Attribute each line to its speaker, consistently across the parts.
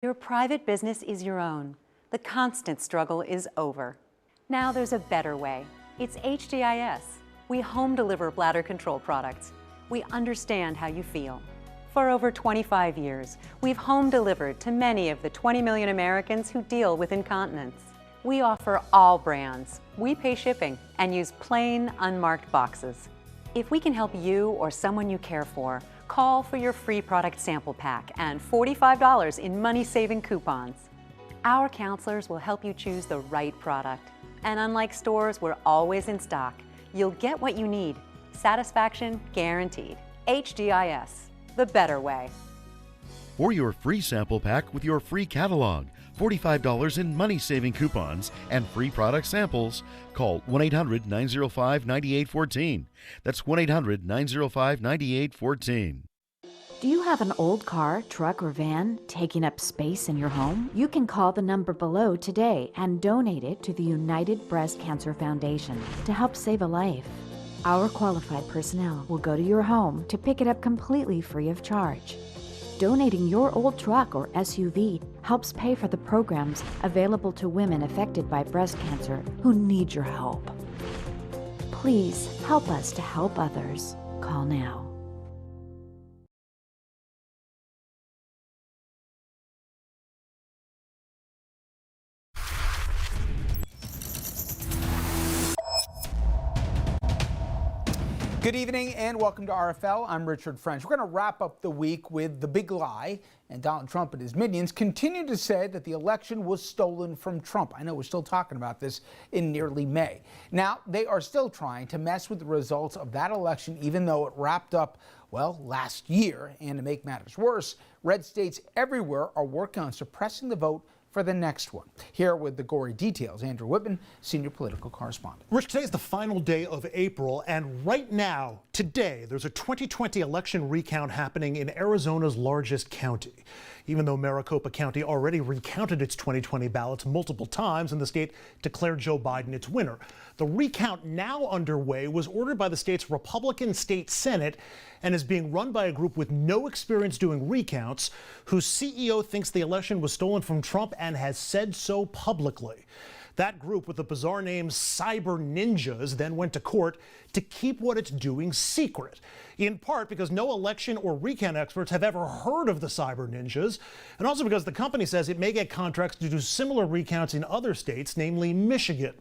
Speaker 1: Your private business is your own. The constant struggle is over. Now there's a better way. It's HDIS. We home deliver bladder control products. We understand how you feel. For over 25 years, we've home delivered to many of the 20 million Americans who deal with incontinence. We offer all brands. We pay shipping and use plain, unmarked boxes. If we can help you or someone you care for, call for your free product sample pack and $45 in money-saving coupons. Our counselors will help you choose the right product. And unlike stores, we're always in stock. You'll get what you need. Satisfaction guaranteed. HDIS, the better way.
Speaker 2: For your free sample pack with your free catalog, $45 in money-saving coupons, and free product samples, call 1-800-905-9814. That's 1-800-905-9814.
Speaker 3: Do you have an old car, truck, or van taking up space in your home? You can call the number below today and donate it to the United Breast Cancer Foundation to help save a life. Our qualified personnel will go to your home to pick it up completely free of charge. Donating your old truck or SUV helps pay for the programs available to women affected by breast cancer who need your help. Please help us to help others. Call now.
Speaker 4: Good evening and welcome to RFL. I'm Richard French. We're going to wrap up the week with the big lie, and Donald Trump and his minions continue to say that the election was stolen from Trump. I know we're still talking about this in nearly May. Now, they are still trying to mess with the results of that election, even though it wrapped up, well, last year. And to make matters worse, red states everywhere are working on suppressing the vote for the next one. Here with the gory details, Andrew Whitman, senior political correspondent.
Speaker 5: Rich, today is the final day of April, and right now, today, there's a 2020 election recount happening in Arizona's largest county. Even though Maricopa County already recounted its 2020 ballots multiple times and the state declared Joe Biden its winner, the recount now underway was ordered by the state's Republican State Senate and is being run by a group with no experience doing recounts, whose CEO thinks the election was stolen from Trump and has said so publicly. That group, with the bizarre name Cyber Ninjas, then went to court to keep what it's doing secret, in part because no election or recount experts have ever heard of the Cyber Ninjas, and also because the company says it may get contracts to do similar recounts in other states, namely Michigan.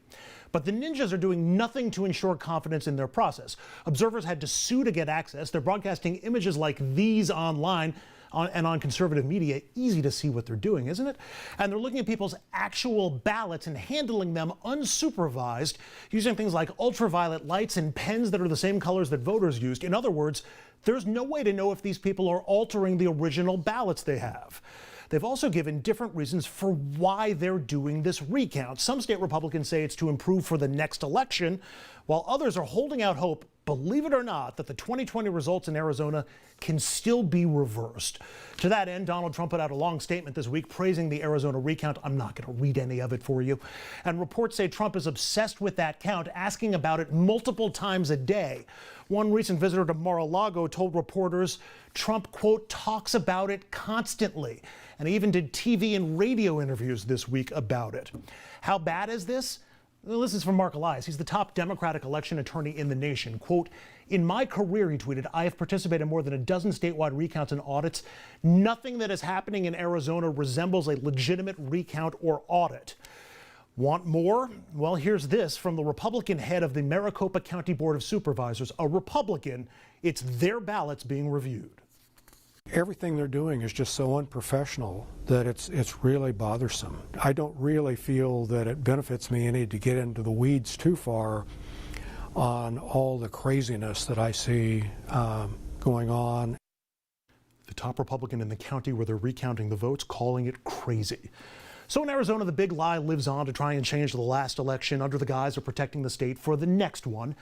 Speaker 5: But the Ninjas are doing nothing to ensure confidence in their process. Observers had to sue to get access. They're broadcasting images like these online and on conservative media. Easy to see what they're doing, isn't it? And they're looking at people's actual ballots and handling them unsupervised, using things like ultraviolet lights and pens that are the same colors that voters used. In other words, there's no way to know if these people are altering the original ballots they have. They've also given different reasons for why they're doing this recount. Some state Republicans say it's to improve for the next election, while others are holding out hope, believe it or not, that the 2020 results in Arizona can still be reversed. To that end, Donald Trump put out a long statement this week praising the Arizona recount. I'm not going to read any of it for you. And reports say Trump is obsessed with that count, asking about it multiple times a day. One recent visitor to Mar-a-Lago told reporters Trump, quote, talks about it constantly, and he even did TV and radio interviews this week about it. How bad is this? Well, this is from Mark Elias. He's the top Democratic election attorney in the nation. Quote, in my career, he tweeted, I have participated in more than a dozen statewide recounts and audits. Nothing that is happening in Arizona resembles a legitimate recount or audit. Want more? Well, here's this from the Republican head of the Maricopa County Board of Supervisors, a Republican. It's their ballots being reviewed.
Speaker 6: Everything they're doing is just so unprofessional that it's really bothersome. I don't really feel that it benefits me any to get into the weeds too far on all the craziness that I see going on.
Speaker 5: The top Republican in the county where they're recounting the votes, calling it crazy. So in Arizona, the big lie lives on to try and change the last election under the guise of protecting the state for the next one.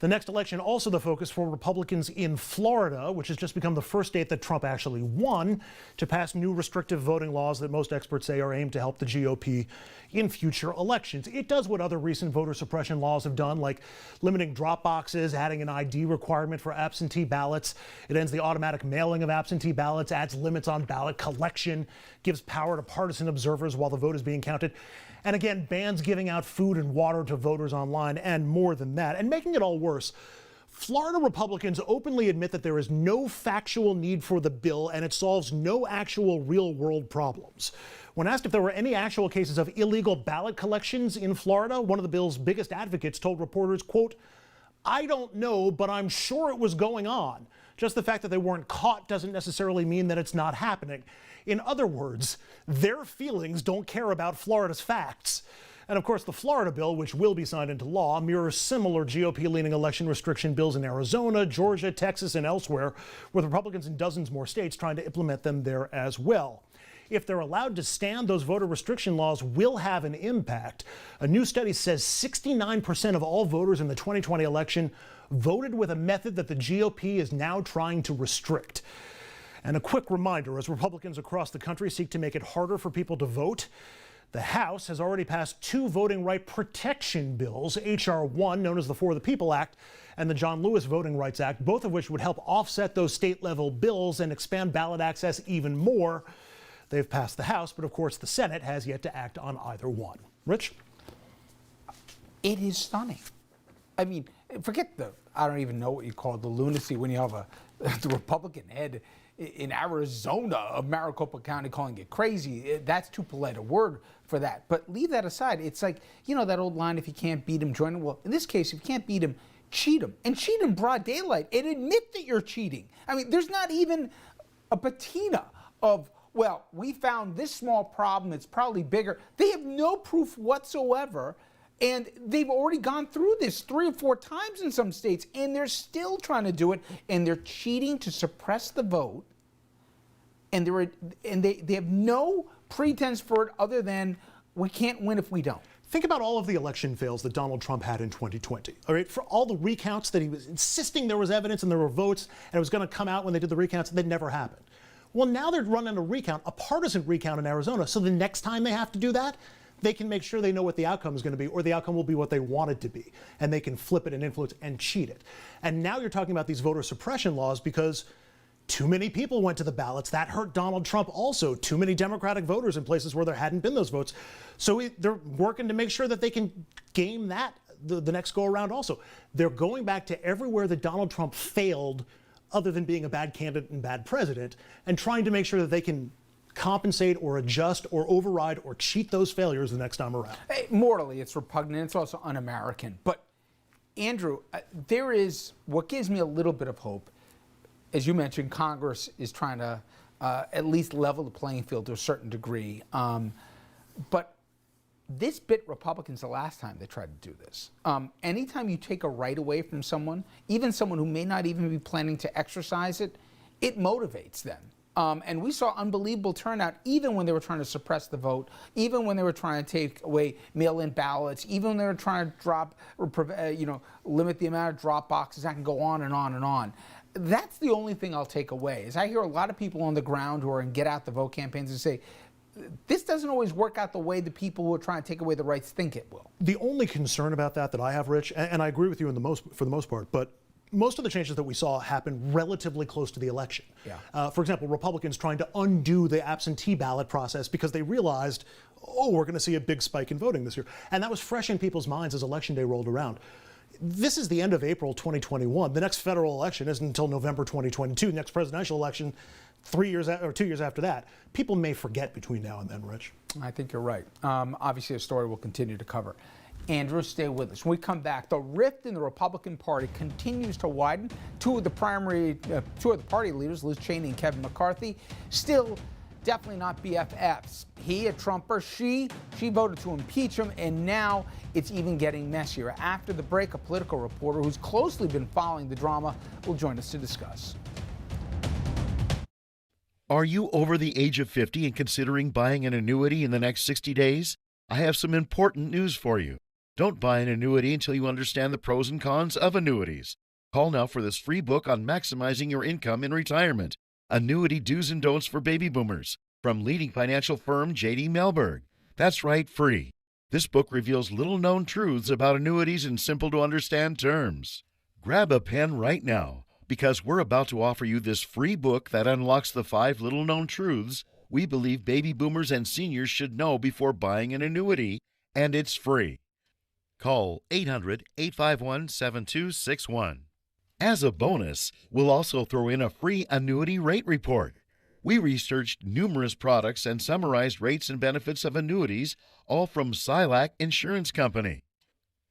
Speaker 5: The next election also the focus for Republicans in Florida, which has just become the first state that Trump actually won, to pass new restrictive voting laws that most experts say are aimed to help the GOP in future elections. It does what other recent voter suppression laws have done, like limiting drop boxes, adding an ID requirement for absentee ballots. It ends the automatic mailing of absentee ballots, adds limits on ballot collection, gives power to partisan observers while the vote is being counted. And again, bans giving out food and water to voters online, and more than that. And making it all worse, Florida Republicans openly admit that there is no factual need for the bill and it solves no actual real-world problems. When asked if there were any actual cases of illegal ballot collections in Florida, one of the bill's biggest advocates told reporters, quote, "I don't know, but I'm sure it was going on. Just the fact that they weren't caught doesn't necessarily mean that it's not happening." In other words, their feelings don't care about Florida's facts. And of course, the Florida bill, which will be signed into law, mirrors similar GOP-leaning election restriction bills in Arizona, Georgia, Texas, and elsewhere, with Republicans in dozens more states trying to implement them there as well. If they're allowed to stand, those voter restriction laws will have an impact. A new study says 69% of all voters in the 2020 election voted with a method that the GOP is now trying to restrict. And a quick reminder, as Republicans across the country seek to make it harder for people to vote, the House has already passed two voting right protection bills, H.R. 1, known as the For the People Act, and the John Lewis Voting Rights Act, both of which would help offset those state-level bills and expand ballot access even more. They've passed the House, but of course the Senate has yet to act on either one. Rich?
Speaker 4: It is stunning. I mean, forget I don't even know what you call the lunacy when you have the Republican head in Arizona of Maricopa County calling it crazy. That's too polite a word for that. But leave that aside. It's like, that old line, if you can't beat him, join him. Well, in this case, if you can't beat him, cheat him. And cheat in broad daylight and admit that you're cheating. I mean, there's not even a patina of, well, we found this small problem, it's probably bigger. They have no proof whatsoever. And they've already gone through this 3 or 4 times in some states, and they're still trying to do it, and they're cheating to suppress the vote. And they have no pretense for it other than we can't win if we don't.
Speaker 5: Think about all of the election fails that Donald Trump had in 2020. All right, for all the recounts that he was insisting there was evidence and there were votes, and it was going to come out when they did the recounts, and that never happened. Well, now they're running a recount, a partisan recount in Arizona, so the next time they have to do that, they can make sure they know what the outcome is going to be, or the outcome will be what they want it to be, and they can flip it and influence and cheat it. And now you're talking about these voter suppression laws because too many people went to the ballots. That hurt Donald Trump also. Too many Democratic voters in places where there hadn't been those votes. So they're working to make sure that they can game that the next go around also. They're going back to everywhere that Donald Trump failed other than being a bad candidate and bad president, and trying to make sure that they can compensate or adjust or override or cheat those failures the next time around.
Speaker 4: Morally, it's repugnant. It's also un-American. But, Andrew, there is what gives me a little bit of hope. As you mentioned, Congress is trying to at least level the playing field to a certain degree. But this bit Republicans the last time they tried to do this. Anytime you take a right away from someone, even someone who may not even be planning to exercise it, it motivates them. And we saw unbelievable turnout even when they were trying to suppress the vote, even when they were trying to take away mail-in ballots, even when they were trying to drop or limit the amount of drop boxes. I can go on and on and on. That's the only thing I'll take away. Is I hear a lot of people on the ground who are in get out the vote campaigns and say, this doesn't always work out the way the people who are trying to take away the rights think it will.
Speaker 5: The only concern about that I have, Rich, and I agree with you for the most part, but most of the changes that we saw happened relatively close to the election. Yeah. For example, Republicans trying to undo the absentee ballot process because they realized, we're going to see a big spike in voting this year. And that was fresh in people's minds as Election Day rolled around. This is the end of April 2021. The next federal election isn't until November 2022. The next presidential election, 2 years after that. People may forget between now and then, Rich.
Speaker 4: I think you're right. Obviously, a story we'll continue to cover. Andrew, stay with us. When we come back, the rift in the Republican Party continues to widen. Two of the party leaders, Liz Cheney and Kevin McCarthy, still definitely not BFFs. He a Trumper, she voted to impeach him, and now it's even getting messier. After the break, a political reporter who's closely been following the drama will join us to discuss.
Speaker 2: Are you over the age of 50 and considering buying an annuity in the next 60 days? I have some important news for you. Don't buy an annuity until you understand the pros and cons of annuities. Call now for this free book on maximizing your income in retirement. Annuity Do's and Don'ts for Baby Boomers from leading financial firm J.D. Mellberg. That's right, free. This book reveals little-known truths about annuities in simple-to-understand terms. Grab a pen right now, because we're about to offer you this free book that unlocks the 5 little-known truths we believe baby boomers and seniors should know before buying an annuity, and it's free. Call 800-851-7261. As a bonus, we'll also throw in a free annuity rate report. We researched numerous products and summarized rates and benefits of annuities, all from Silac Insurance Company.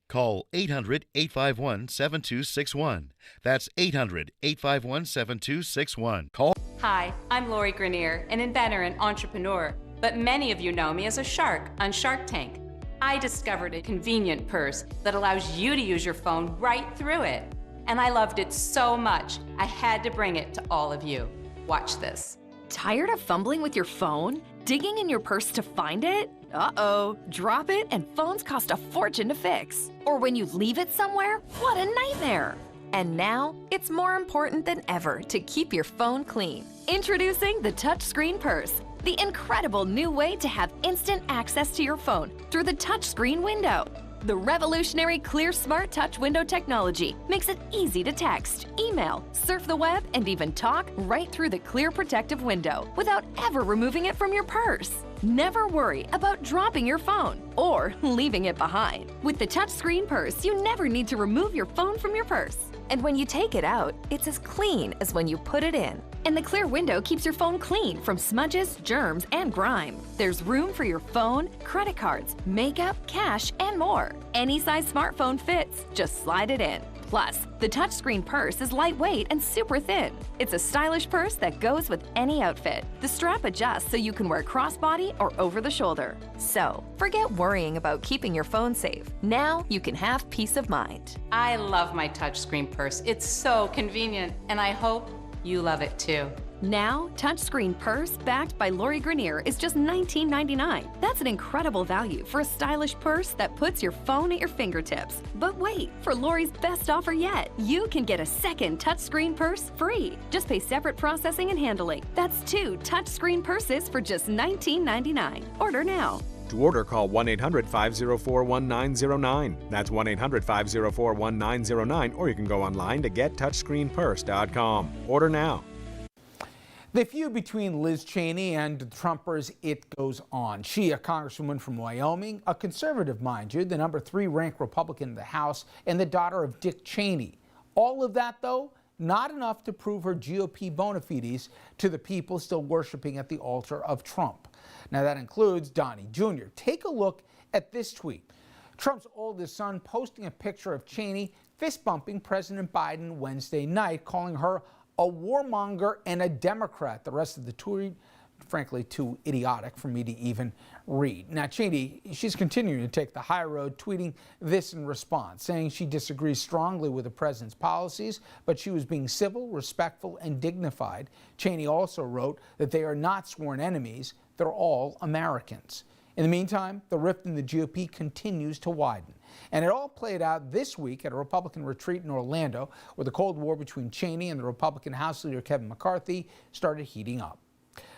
Speaker 2: Call 800-851-7261. That's 800-851-7261. Call.
Speaker 7: Hi, I'm Lori Grenier, an inventor and entrepreneur, but many of you know me as a shark on Shark Tank. I discovered a convenient purse that allows you to use your phone right through it. And I loved it so much, I had to bring it to all of you. Watch this.
Speaker 8: Tired of fumbling with your phone? Digging in your purse to find it? Uh-oh, drop it and phones cost a fortune to fix. Or when you leave it somewhere, what a nightmare. And now, it's more important than ever to keep your phone clean. Introducing the Touchscreen Purse, the incredible new way to have instant access to your phone through the touchscreen window. The revolutionary Clear Smart Touch window technology makes it easy to text, email, surf the web, and even talk right through the clear protective window without ever removing it from your purse. Never worry about dropping your phone or leaving it behind. With the Touchscreen Purse, you never need to remove your phone from your purse. And when you take it out, it's as clean as when you put it in. And the clear window keeps your phone clean from smudges, germs, and grime. There's room for your phone, credit cards, makeup, cash, and more. Any size smartphone fits, just slide it in. Plus, the touchscreen purse is lightweight and super thin. It's a stylish purse that goes with any outfit. The strap adjusts so you can wear crossbody or over the shoulder. So, forget worrying about keeping your phone safe. Now you can have peace of mind.
Speaker 7: I love my touchscreen purse. It's so convenient, and I hope you love it too.
Speaker 8: Now, touchscreen purse backed by Lori Grenier is just $19.99. That's an incredible value for a stylish purse that puts your phone at your fingertips. But wait, for Lori's best offer yet, you can get a second touchscreen purse free. Just pay separate processing and handling. That's 2 touchscreen purses for just $19.99. Order now.
Speaker 9: To order, call 1-800-504-1909. That's 1-800-504-1909, or you can go online to gettouchscreenpurse.com. Order now.
Speaker 4: The feud between Liz Cheney and the Trumpers, it goes on. She, a congresswoman from Wyoming, a conservative, mind you, the number 3 ranked Republican in the House, and the daughter of Dick Cheney. All of that, though, not enough to prove her GOP bona fides to the people still worshiping at the altar of Trump. Now, that includes Donnie Jr. Take a look at this tweet. Trump's oldest son posting a picture of Cheney fist-bumping President Biden Wednesday night, calling her a warmonger and a Democrat. The rest of the tweet, frankly, too idiotic for me to even read. Now, Cheney, she's continuing to take the high road, tweeting this in response, saying she disagrees strongly with the president's policies, but she was being civil, respectful, and dignified. Cheney also wrote that they are not sworn enemies, they're all Americans. In the meantime, the rift in the GOP continues to widen. And it all played out this week at a Republican retreat in Orlando, where the Cold War between Cheney and the Republican House leader Kevin McCarthy started heating up.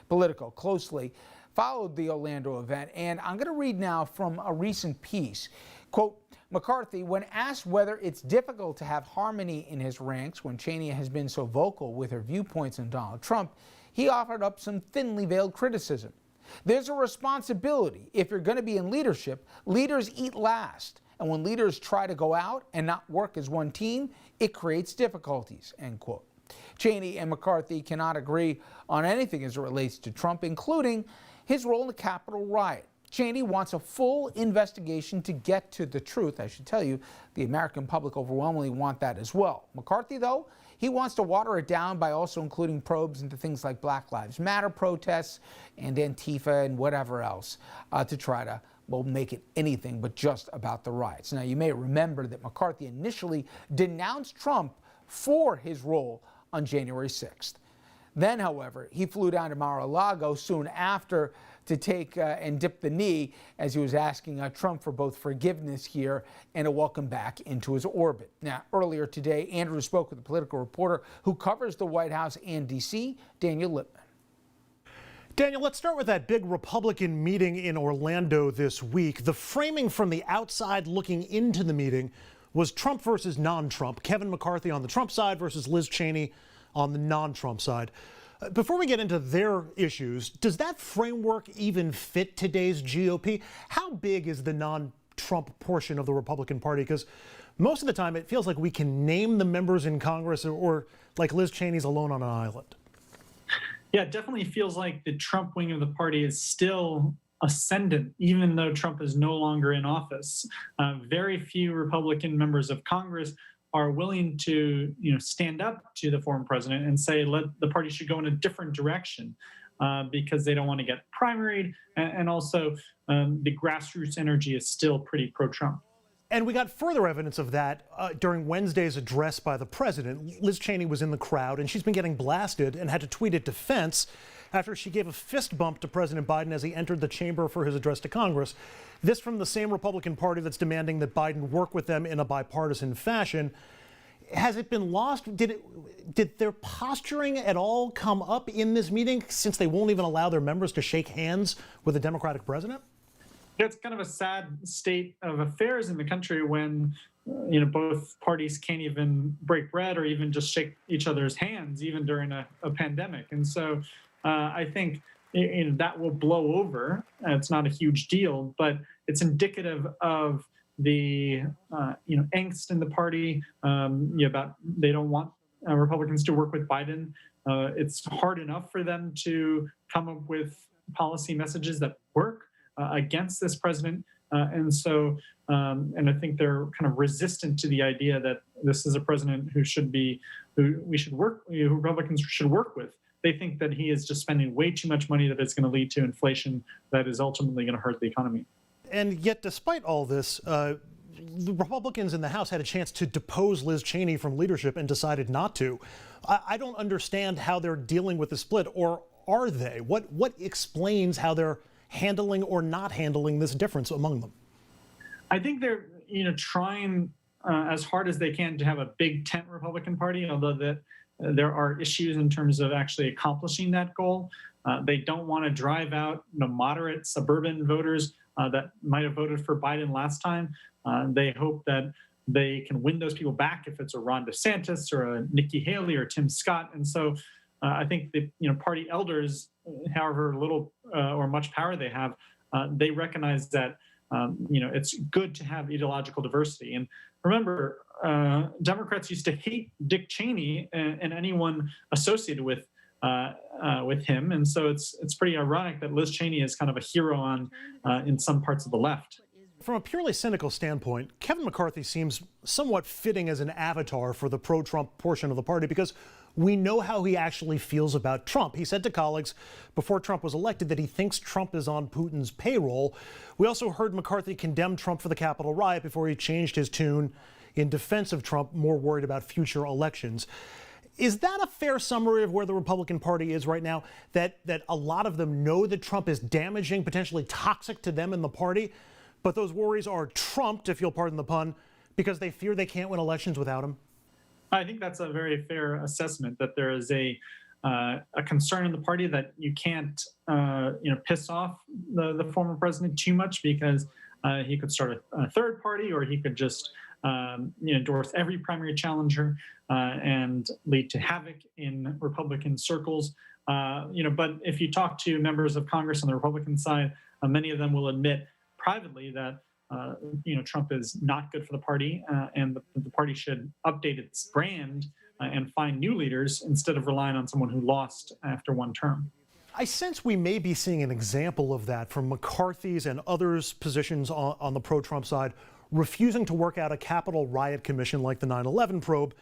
Speaker 4: Politico closely followed the Orlando event, and I'm going to read now from a recent piece. Quote, McCarthy, when asked whether it's difficult to have harmony in his ranks when Cheney has been so vocal with her viewpoints on Donald Trump, he offered up some thinly veiled criticism. There's a responsibility. If you're going to be in leadership, leaders eat last. And when leaders try to go out and not work as one team, it creates difficulties, end quote. Cheney and McCarthy cannot agree on anything as it relates to Trump, including his role in the Capitol riot. Cheney wants a full investigation to get to the truth. I should tell you, the American public overwhelmingly want that as well. McCarthy, though, he wants to water it down by also including probes into things like Black Lives Matter protests and Antifa and whatever else to try to make it anything but just about the riots. Now, you may remember that McCarthy initially denounced Trump for his role on January 6th. Then, however, he flew down to Mar-a-Lago soon after to take and dip the knee as he was asking Trump for both forgiveness here and a welcome back into his orbit. Now, earlier today, Andrew spoke with a political reporter who covers the White House and D.C., Daniel Lippman.
Speaker 5: Daniel, let's start with that big Republican meeting in Orlando this week. The framing from the outside looking into the meeting was Trump versus non-Trump. Kevin McCarthy on the Trump side versus Liz Cheney on the non-Trump side. Before we get into their issues, does that framework even fit today's GOP? How big is the non-Trump portion of the Republican Party? Because most of the time it feels like we can name the members in Congress or like Liz Cheney's alone on an island.
Speaker 10: Yeah, it definitely feels like the Trump wing of the party is still ascendant, even though Trump is no longer in office. Very few Republican members of Congress are willing to, stand up to the former president and say, the party should go in a different direction because they don't want to get primaried. And also the grassroots energy is still pretty pro-Trump.
Speaker 5: And we got further evidence of that during Wednesday's address by the president. Liz Cheney was in the crowd, and she's been getting blasted and had to tweet at defense after she gave a fist bump to President Biden as he entered the chamber for his address to Congress. This from the same Republican Party that's demanding that Biden work with them in a bipartisan fashion. Has it been lost? Did their posturing at all come up in this meeting, since they won't even allow their members to shake hands with the Democratic president?
Speaker 10: It's kind of a sad state of affairs in the country when, both parties can't even break bread or even just shake each other's hands, even during a pandemic. And so I think that will blow over. It's not a huge deal, but it's indicative of the angst in the party about they don't want Republicans to work with Biden. It's hard enough for them to come up with policy messages that work against this president. And I think they're kind of resistant to the idea that this is a president who Republicans should work with. They think that he is just spending way too much money that is going to lead to inflation that is ultimately going to hurt the economy.
Speaker 5: And yet, despite all this, the Republicans in the House had a chance to depose Liz Cheney from leadership and decided not to. I don't understand how they're dealing with the split, or are they? What explains how they're handling or not handling this difference among them?
Speaker 10: I think they're trying as hard as they can to have a big tent Republican Party, although that there are issues in terms of actually accomplishing that goal. They don't want to drive out moderate suburban voters that might have voted for Biden last time. They hope that they can win those people back if it's a Ron DeSantis or a Nikki Haley or Tim Scott. And so I think the party elders, however little or much power they have, they recognize that it's good to have ideological diversity. And remember, Democrats used to hate Dick Cheney and anyone associated with him, and so it's pretty ironic that Liz Cheney is kind of a hero in some parts of the left.
Speaker 5: From a purely cynical standpoint, Kevin McCarthy seems somewhat fitting as an avatar for the pro-Trump portion of the party, because we know how he actually feels about Trump. He said to colleagues before Trump was elected that he thinks Trump is on Putin's payroll. We also heard McCarthy condemn Trump for the Capitol riot before he changed his tune in defense of Trump, more worried about future elections. Is that a fair summary of where the Republican Party is right now? That a lot of them know that Trump is damaging, potentially toxic to them in the party, but those worries are trumped, if you'll pardon the pun, because they fear they can't win elections without him?
Speaker 10: I think that's a very fair assessment, that there is a concern in the party that you can't piss off the former president too much, because he could start a third party, or he could just endorse every primary challenger and lead to havoc in Republican circles. But if you talk to members of Congress on the Republican side, many of them will admit privately that Trump is not good for the party, and the party should update its brand and find new leaders instead of relying on someone who lost after one term.
Speaker 5: I sense we may be seeing an example of that from McCarthy's and others' positions on the pro-Trump side, refusing to work out a Capitol riot commission like the 9/11 probe,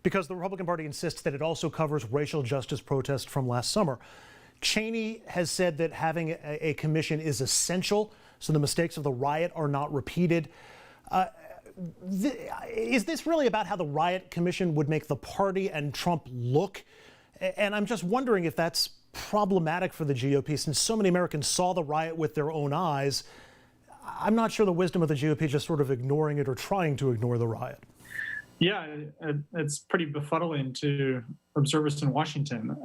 Speaker 5: because the Republican Party insists that it also covers racial justice protests from last summer. Cheney has said that having a commission is essential so the mistakes of the riot are not repeated. Is this really about how the riot commission would make the party and Trump look? And I'm just wondering if that's problematic for the GOP since so many Americans saw the riot with their own eyes. I'm not sure the wisdom of the GOP just sort of ignoring it or trying to ignore the riot.
Speaker 10: Yeah, it's pretty befuddling to observers in Washington.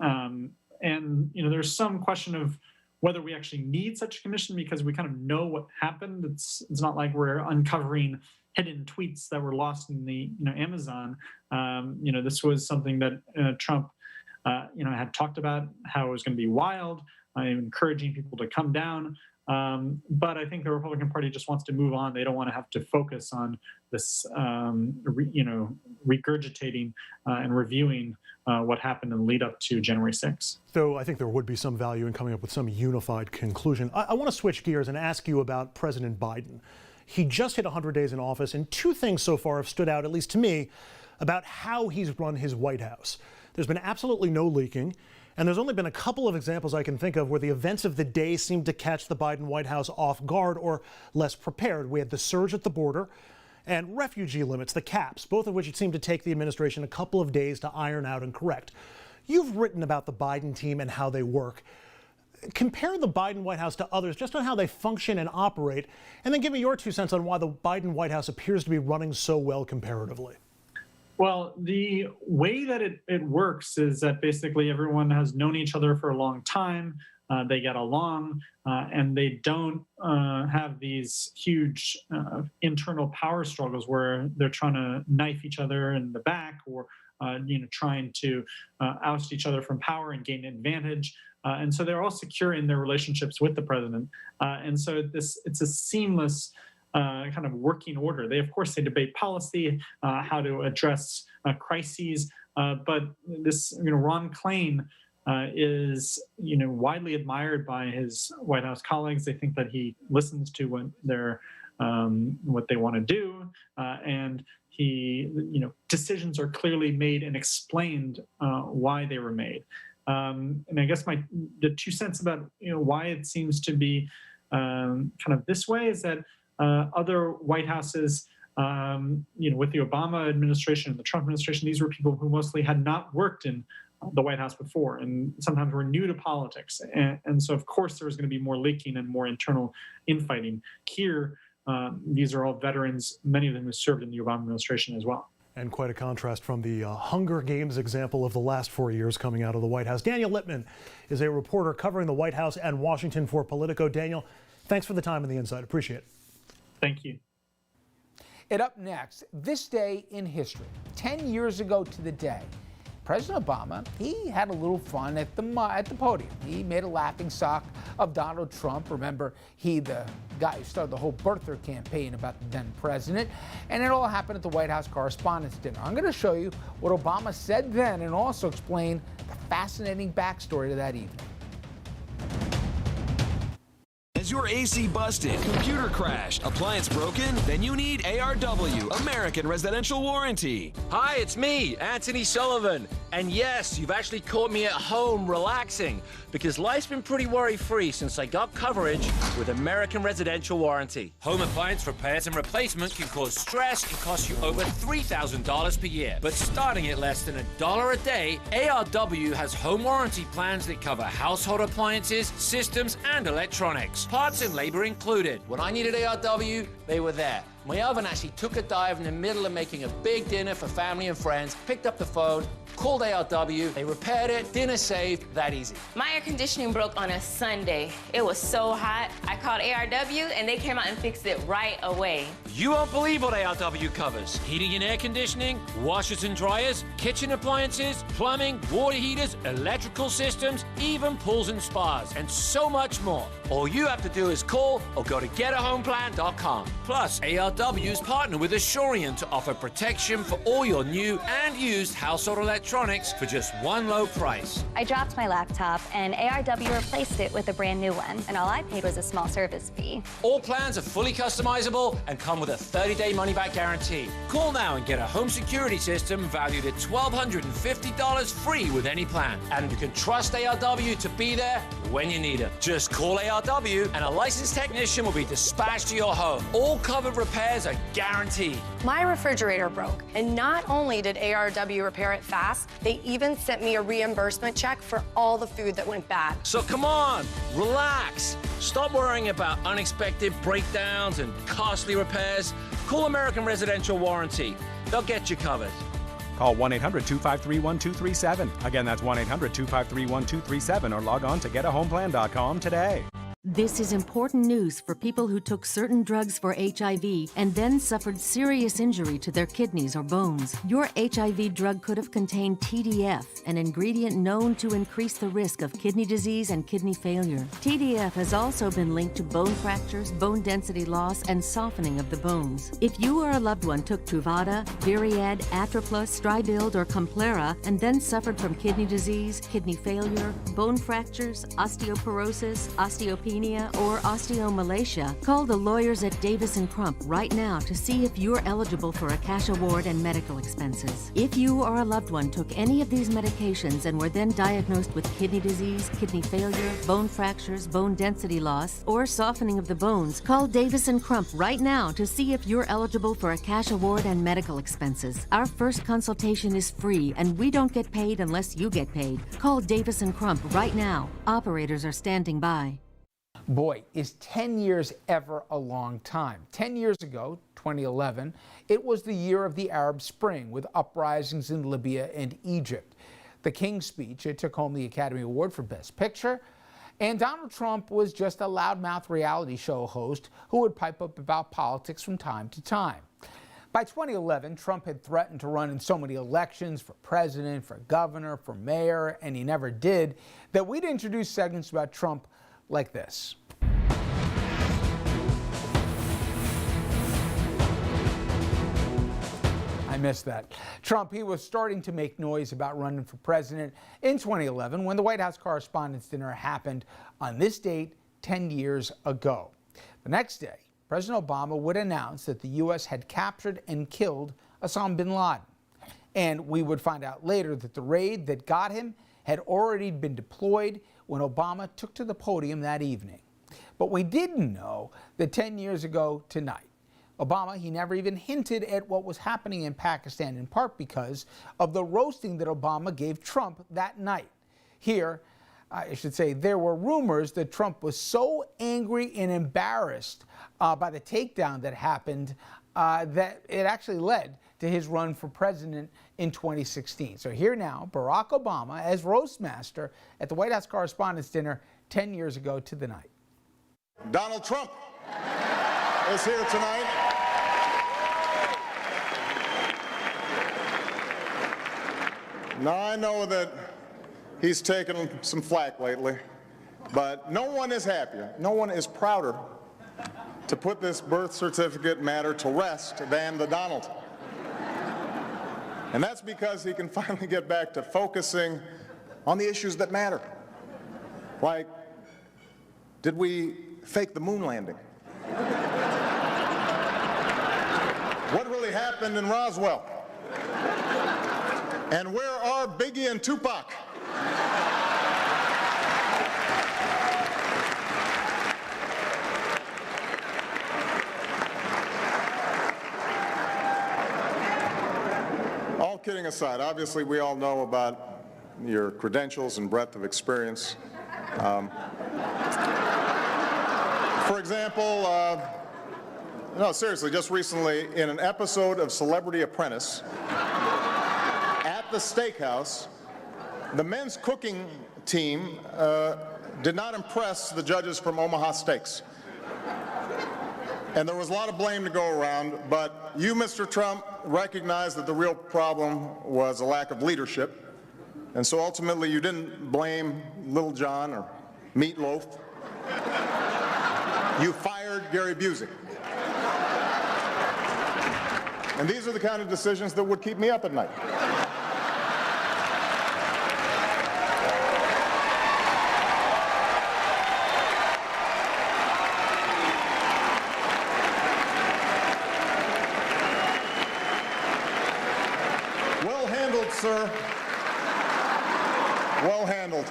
Speaker 10: And, there's some question of whether we actually need such a commission because we kind of know what happened. It's not like we're uncovering hidden tweets that were lost in the Amazon. This was something that Trump had talked about, how it was going to be wild, encouraging people to come down. But I think the Republican Party just wants to move on. They don't want to have to focus on this, regurgitating and reviewing what happened in the lead up to January 6th.
Speaker 5: Though I think there would be some value in coming up with some unified conclusion. I want to switch gears and ask you about President Biden. He just hit 100 days in office, and two things so far have stood out, at least to me, about how he's run his White House. There's been absolutely no leaking. And there's only been a couple of examples I can think of where the events of the day seemed to catch the Biden White House off guard or less prepared. We had the surge at the border and refugee limits, the caps, both of which it seemed to take the administration a couple of days to iron out and correct. You've written about the Biden team and how they work. Compare the Biden White House to others just on how they function and operate, and then give me your 2 cents on why the Biden White House appears to be running so well comparatively.
Speaker 10: Well, the way that it works is that basically everyone has known each other for a long time. They get along, and they don't have these huge internal power struggles where they're trying to knife each other in the back or trying to oust each other from power and gain an advantage. And so they're all secure in their relationships with the president. And so it's a seamless kind of working order. They, of course, they debate policy, how to address crises, but this, Ron Klain is, widely admired by his White House colleagues. They think that he listens to what they want to do, and he, decisions are clearly made and explained why they were made. And I guess the 2 cents about why it seems to be kind of this way is that other White Houses, with the Obama administration and the Trump administration, these were people who mostly had not worked in the White House before and sometimes were new to politics. And so, of course, there was going to be more leaking and more internal infighting. Here, these are all veterans, many of them who served in the Obama administration as well.
Speaker 5: And quite a contrast from the Hunger Games example of the last 4 years coming out of the White House. Daniel Lippman is a reporter covering the White House and Washington for Politico. Daniel, thanks for the time and the insight. Appreciate it.
Speaker 10: Thank you.
Speaker 4: And up next, this day in history. 10 years ago to the day, President Obama, he had a little fun at the podium. He made a laughing stock of Donald Trump. Remember, he, the guy who started the whole birther campaign about the then president. And it all happened at the White House Correspondents' Dinner. I'm going to show you what Obama said then and also explain the fascinating backstory to that evening.
Speaker 11: Is your AC busted, computer crashed, appliance broken? Then you need ARW, American Residential Warranty.
Speaker 12: Hi, it's me, Anthony Sullivan. And yes, you've actually caught me at home relaxing because life's been pretty worry-free since I got coverage with American Residential Warranty. Home appliance repairs and replacement can cause stress and cost you over $3,000 per year. But starting at less than $1 a day, ARW has home warranty plans that cover household appliances, systems, and electronics. Parts and labor included. When I needed ARW, they were there. My oven actually took a dive in the middle of making a big dinner for family and friends, picked up the phone, called ARW, they repaired it, dinner saved, that easy.
Speaker 13: My air conditioning broke on a Sunday. It was so hot. I called ARW and they came out and fixed it right away.
Speaker 12: You won't believe what ARW covers. Heating and air conditioning, washers and dryers, kitchen appliances, plumbing, water heaters, electrical systems, even pools and spas, and so much more. All you have to do is call or go to getahomeplan.com. Plus, ARW's partner with Assurient to offer protection for all your new and used household electronics for just one low price.
Speaker 14: I dropped my laptop and ARW replaced it with a brand new one, and all I paid was a small service fee.
Speaker 12: All plans are fully customizable and come with a 30-day money-back guarantee. Call now and get a home security system valued at $1,250 free with any plan. And you can trust ARW to be there when you need it. Just call ARW and a licensed technician will be dispatched to your home. All covered repairs are guaranteed.
Speaker 15: My refrigerator broke, and not only did ARW repair it fast, gas. They even sent me a reimbursement check for all the food that went bad.
Speaker 12: So come on, relax. Stop worrying about unexpected breakdowns and costly repairs. Call American Residential Warranty. They'll get you covered.
Speaker 9: Call 1-800-253-1237. Again, that's 1-800-253-1237 or log on to getahomeplan.com today.
Speaker 16: This is important news for people who took certain drugs for HIV and then suffered serious injury to their kidneys or bones. Your HIV drug could have contained TDF, an ingredient known to increase the risk of kidney disease and kidney failure. TDF has also been linked to bone fractures, bone density loss, and softening of the bones. If you or a loved one took Truvada, Viriad, Atroplus, Stribild, or Complera and then suffered from kidney disease, kidney failure, bone fractures, osteoporosis, osteopenia, or osteomalacia, call the lawyers at Davis & Crump right now to see if you're eligible for a cash award and medical expenses. If you or a loved one took any of these medications and were then diagnosed with kidney disease, kidney failure, bone fractures, bone density loss, or softening of the bones, call Davis & Crump right now to see if you're eligible for a cash award and medical expenses. Our first consultation is free, and we don't get paid unless you get paid. Call Davis & Crump right now. Operators are standing by.
Speaker 4: Boy, is 10 years ever a long time. 10 years ago, 2011, it was the year of the Arab Spring with uprisings in Libya and Egypt. The King's Speech, it took home the Academy Award for Best Picture, and Donald Trump was just a loudmouth reality show host who would pipe up about politics from time to time. By 2011, Trump had threatened to run in so many elections for president, for governor, for mayor, and he never did, that we'd introduce segments about Trump like this. I missed that. Trump, he was starting to make noise about running for president in 2011 when the White House Correspondents' Dinner happened on this date 10 years ago. The next day, President Obama would announce that the U.S. had captured and killed Osama bin Laden. And we would find out later that the raid that got him had already been deployed when Obama took to the podium that evening. But we didn't know that 10 years ago tonight, Obama, he never even hinted at what was happening in Pakistan, in part because of the roasting that Obama gave Trump that night. Here, I should say, there were rumors that Trump was so angry and embarrassed by the takedown that happened that it actually led to his run for president in 2016. So here now, Barack Obama as roast master at the White House Correspondents' Dinner 10 years ago to the night.
Speaker 17: Donald Trump is here tonight. Now, I know that he's taken some flack lately, but no one is happier, no one is prouder to put this birth certificate matter to rest than the Donald. And that's because he can finally get back to focusing on the issues that matter. Like, did we fake the moon landing? What really happened in Roswell? And where are Biggie and Tupac? All kidding aside, obviously we all know about your credentials and breadth of experience. For example, no, seriously, just recently in an episode of Celebrity Apprentice at the steakhouse, the men's cooking team did not impress the judges from Omaha Steaks. And there was a lot of blame to go around, but you, Mr. Trump, recognized that the real problem was a lack of leadership. And so ultimately you didn't blame Little John or Meatloaf. You fired Gary Busey. And these are the kind of decisions that would keep me up at night. Well handled, sir. Well handled.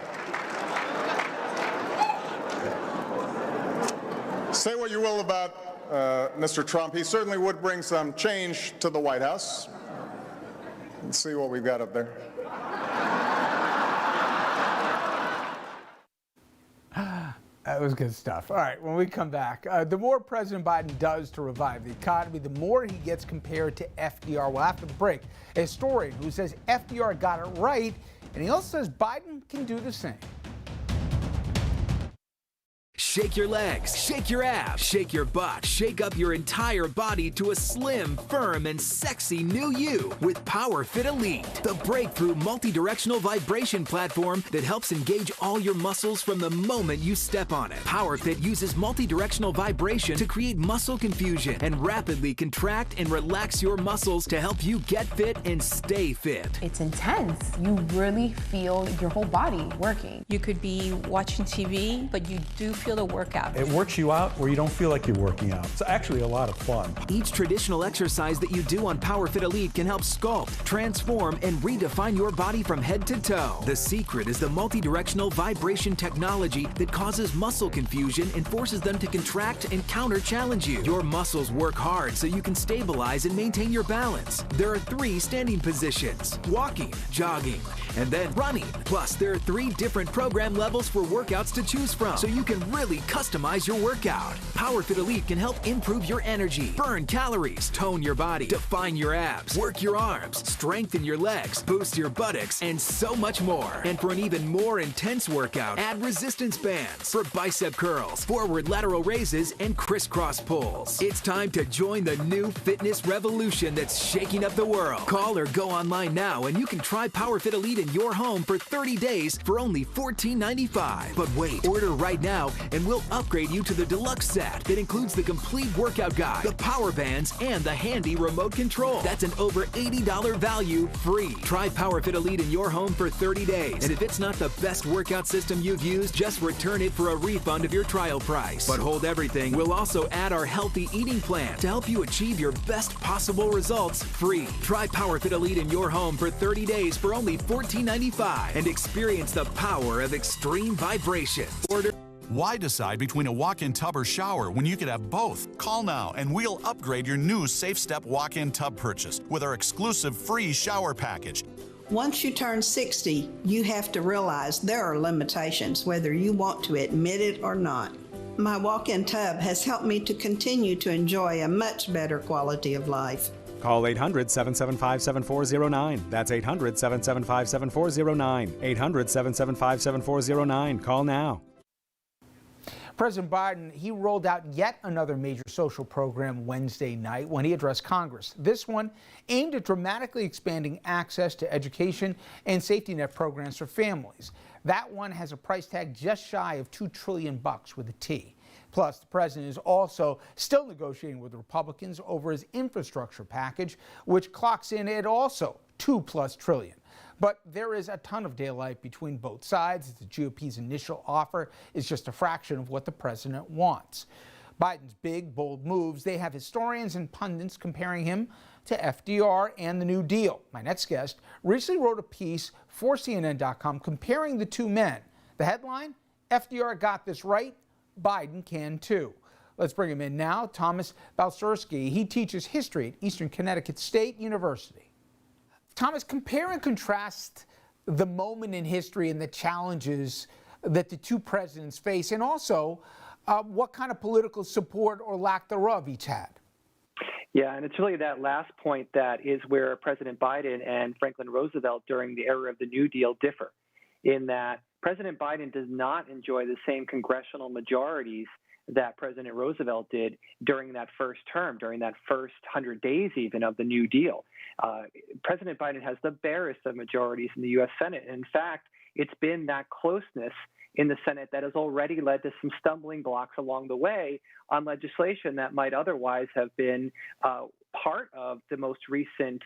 Speaker 17: Say what you will about Mr. Trump. He certainly would bring some change to the White House. Let's see what we've got up there.
Speaker 4: It was good stuff. All right, when we come back, the more President Biden does to revive the economy, the more he gets compared to FDR. Well, after the break, a historian who says FDR got it right, and he also says Biden can do the same.
Speaker 11: Shake your legs, shake your abs, shake your butt, shake up your entire body to a slim, firm, and sexy new you with PowerFit Elite, the breakthrough multi-directional vibration platform that helps engage all your muscles from the moment you step on it. PowerFit uses multi-directional vibration to create muscle confusion and rapidly contract and relax your muscles to help you get fit and stay fit.
Speaker 18: It's intense. You really feel your whole body working. You could be watching TV, but you do feel the workout.
Speaker 19: It works you out where you don't feel like you're working out. It's actually a lot of fun.
Speaker 11: Each traditional exercise that you do on PowerFit Elite can help sculpt, transform, and redefine your body from head to toe. The secret is the multi-directional vibration technology that causes muscle confusion and forces them to contract and counter-challenge you. Your muscles work hard so you can stabilize and maintain your balance. There are 3 standing positions: walking, jogging, and then running. Plus, there are 3 different program levels for workouts to choose from, so you can really customize your workout. PowerFit Elite can help improve your energy, burn calories, tone your body, define your abs, work your arms, strengthen your legs, boost your buttocks, and so much more. And for an even more intense workout, add resistance bands for bicep curls, forward lateral raises, and crisscross pulls. It's time to join the new fitness revolution that's shaking up the world. Call or go online now and you can try PowerFit Elite in your home for 30 days for only $14.95. But wait, order right now and we'll upgrade you to the deluxe set that includes the complete workout guide, the power bands, and the handy remote control. That's an over $80 value free. Try PowerFit Elite in your home for 30 days. And if it's not the best workout system you've used, just return it for a refund of your trial price. But hold everything, we'll also add our healthy eating plan to help you achieve your best possible results free. Try PowerFit Elite in your home for 30 days for only $14.95 and experience the power of extreme vibrations. Order.
Speaker 20: Why decide between a walk-in tub or shower when you could have both? Call now and we'll upgrade your new Safe Step walk-in tub purchase with our exclusive free shower package.
Speaker 21: Once you turn 60, you have to realize there are limitations, whether you want to admit it or not. My walk-in tub has helped me to continue to enjoy a much better quality of life.
Speaker 9: Call 800-775-7409. That's 800-775-7409. 800-775-7409. Call now.
Speaker 4: President Biden, he rolled out yet another major social program Wednesday night when he addressed Congress. This one aimed at dramatically expanding access to education and safety net programs for families. That one has a price tag just shy of $2 trillion with a T. Plus, the president is also still negotiating with Republicans over his infrastructure package, which clocks in at also $2+ trillion. But there is a ton of daylight between both sides. The GOP's initial offer is just a fraction of what the president wants. Biden's big, bold moves, they have historians and pundits comparing him to FDR and the New Deal. My next guest recently wrote a piece for CNN.com comparing the two men. The headline, FDR got this right, Biden can too. Let's bring him in now. Thomas Balcerski, he teaches history at Eastern Connecticut State University. Thomas, compare and contrast the moment in history and the challenges that the two presidents face, and also what kind of political support or lack thereof each had.
Speaker 22: Yeah, and it's really that last point that is where President Biden and Franklin Roosevelt during the era of the New Deal differ, in that President Biden does not enjoy the same congressional majorities that President Roosevelt did during that first term, during that first 100 days even of the New Deal. President Biden has the barest of majorities in the U.S. Senate. In fact, it's been that closeness in the Senate that has already led to some stumbling blocks along the way on legislation that might otherwise have been part of the most recent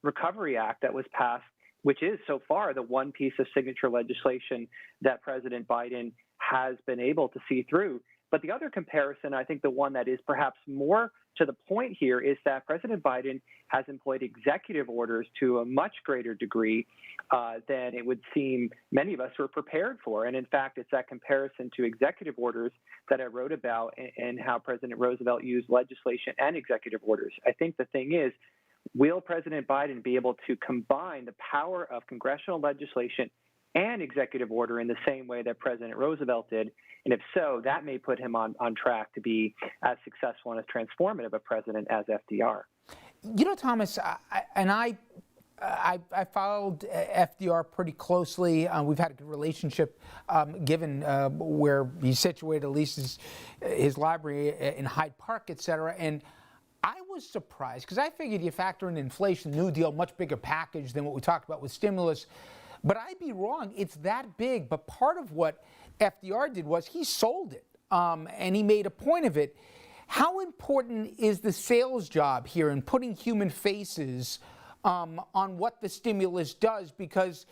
Speaker 22: Recovery Act that was passed, which is so far the one piece of signature legislation that President Biden has been able to see through. But the other comparison, I think the one that is perhaps more to the point here, is that President Biden has employed executive orders to a much greater degree than it would seem many of us were prepared for. And in fact, it's that comparison to executive orders that I wrote about and how President Roosevelt used legislation and executive orders. I think the thing is, will President Biden be able to combine the power of congressional legislation and executive order in the same way that President Roosevelt did? And if so, that may put him on track to be as successful and as transformative a president as FDR.
Speaker 4: You know, Thomas, I followed FDR pretty closely. We've had a good relationship, given where he's situated, at least his library in Hyde Park, et cetera. And I was surprised because I figured you factor in inflation, New Deal, much bigger package than what we talked about with stimulus. But I'd be wrong. It's that big. But part of what FDR did was he sold it, and he made a point of it. How important is the sales job here in putting human faces on what the stimulus does? Because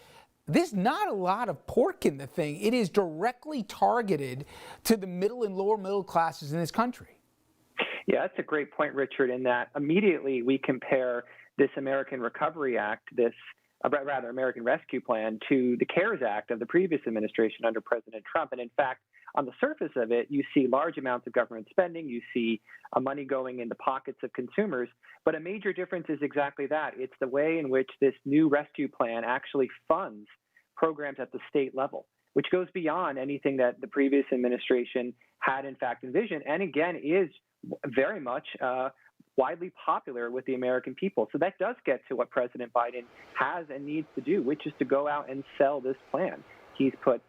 Speaker 4: there's not a lot of pork in the thing. It is directly targeted to the middle and lower middle classes in this country.
Speaker 22: Yeah, that's a great point, Richard, in that immediately we compare this American Recovery Act, rather American Rescue Plan, to the CARES Act of the previous administration under President Trump. And in fact, on the surface of it, you see large amounts of government spending, you see money going in the pockets of consumers, but a major difference is exactly that. It's the way in which this new rescue plan actually funds programs at the state level, which goes beyond anything that the previous administration had in fact envisioned, and again is very much widely popular with the American people. So that does get to what President Biden has and needs to do, which is to go out and sell this plan. He's put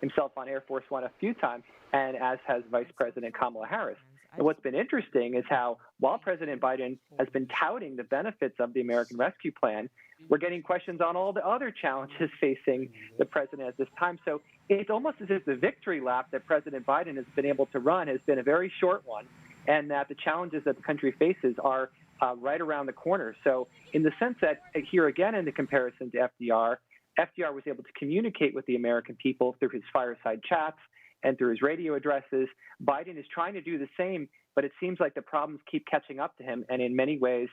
Speaker 22: himself on Air Force One a few times, and as has Vice President Kamala Harris. And what's been interesting is how, while President Biden has been touting the benefits of the American Rescue Plan, we're getting questions on all the other challenges facing the president at this time. So it's almost as if the victory lap that President Biden has been able to run has been a very short one, and that the challenges that the country faces are right around the corner. So in the sense that here again in the comparison to FDR was able to communicate with the American people through his fireside chats and through his radio addresses. Biden is trying to do the same, but it seems like the problems keep catching up to him, and in many ways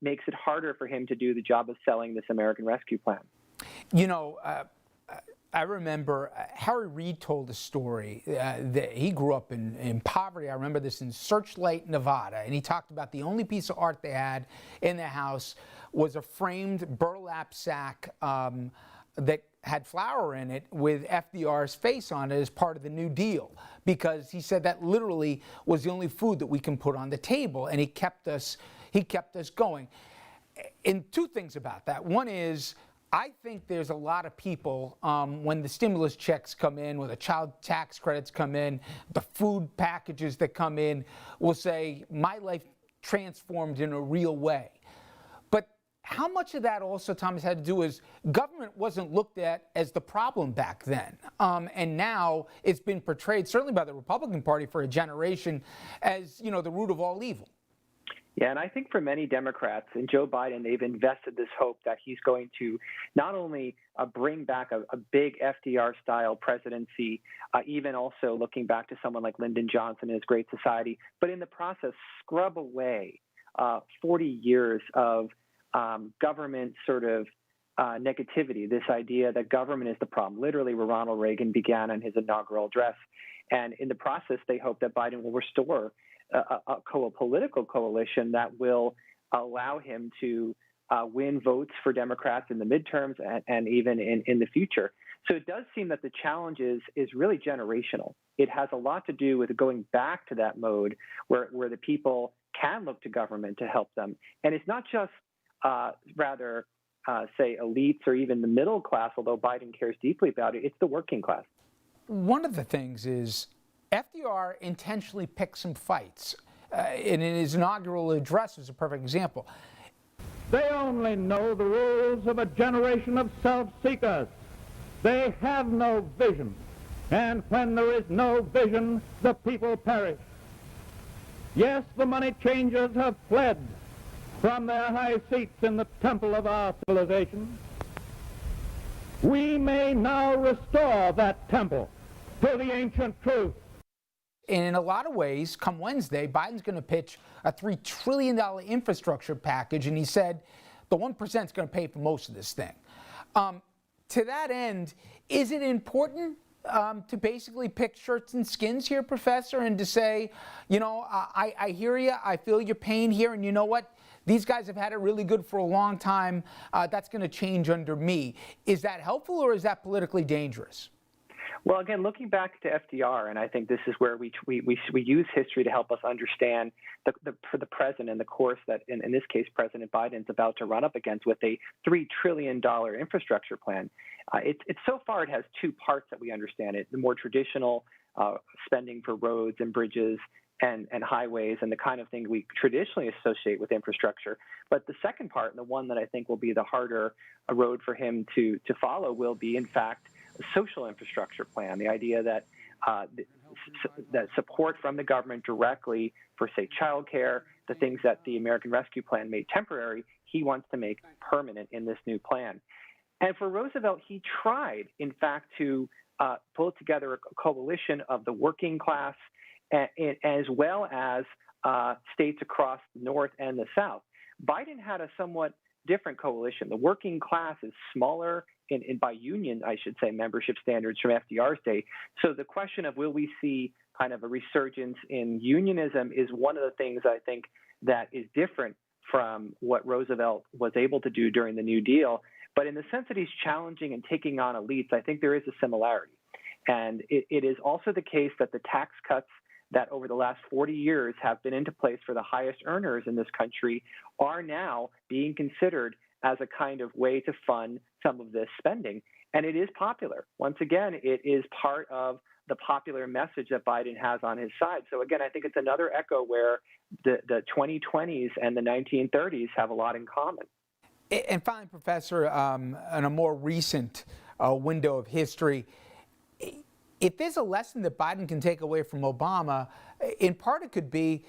Speaker 22: makes it harder for him to do the job of selling this American Rescue Plan.
Speaker 4: You know, I remember Harry Reid told a story that he grew up in poverty. I remember this in Searchlight, Nevada, and he talked about the only piece of art they had in their house was a framed burlap sack that had flour in it with FDR's face on it as part of the New Deal, because he said that literally was the only food that we can put on the table, and he kept us going. And two things about that. One is, I think there's a lot of people, when the stimulus checks come in, when the child tax credits come in, the food packages that come in, will say, my life transformed in a real way. But how much of that also, Thomas, had to do is government wasn't looked at as the problem back then. And now it's been portrayed, certainly by the Republican Party for a generation, as, you know, the root of all evil.
Speaker 22: Yeah, and I think for many Democrats and Joe Biden, they've invested this hope that he's going to not only bring back a big FDR-style presidency, even also looking back to someone like Lyndon Johnson and his Great Society, but in the process scrub away 40 years of government sort of negativity, this idea that government is the problem, literally where Ronald Reagan began in his inaugural address. And in the process, they hope that Biden will restore a political coalition that will allow him to win votes for Democrats in the midterms and even in the future. So it does seem that the challenge is really generational. It has a lot to do with going back to that mode where the people can look to government to help them. And it's not just say elites or even the middle class, although Biden cares deeply about it, it's the working class.
Speaker 4: One of the things is FDR intentionally picked some fights. And in his inaugural address is a perfect example.
Speaker 1: They only know the rules of a generation of self-seekers. They have no vision. And when there is no vision, the people perish. Yes, the money changers have fled from their high seats in the temple of our civilization. We may now restore that temple to the ancient truth.
Speaker 4: And in a lot of ways, come Wednesday, Biden's going to pitch a $3 trillion infrastructure package, and he said the 1% is going to pay for most of this thing. To that end, is it important to basically pick shirts and skins here, Professor, and to say, you know, I hear you, I feel your pain here, and you know what? these guys have had it really good for a long time. That's going to change under me. Is that helpful, or is that politically dangerous?
Speaker 22: Well, again, looking back to FDR, and I think this is where we use history to help us understand the present and the course that, in this case, President Biden's about to run up against with a $3 trillion infrastructure plan. It's so far it has two parts that we understand it: the more traditional spending for roads and bridges and highways and the kind of thing we traditionally associate with infrastructure. But the second part, and the one that I think will be the harder road for him to follow, will be, in fact, a social infrastructure plan. The idea that that support from the government directly for, say, childcare, the things that the American Rescue Plan made temporary, he wants to make permanent in this new plan. And for Roosevelt, he tried, in fact, to pull together a coalition of the working class as well as states across the North and the South. Biden had a somewhat different coalition. The working class is smaller in by union, I should say, membership standards from FDR's day. So the question of will we see kind of a resurgence in unionism is one of the things I think that is different from what Roosevelt was able to do during the New Deal. But in the sense that he's challenging and taking on elites, I think there is a similarity. And it is also the case that the tax cuts that over the last 40 years have been into place for the highest earners in this country are now being considered as a kind of way to fund some of this spending. And it is popular. Once again, it is part of the popular message that Biden has on his side. So again, I think it's another echo where the 2020s and the 1930s have a lot in common.
Speaker 4: And finally, Professor, in a more recent window of history, if there's a lesson that Biden can take away from Obama, in part it could be,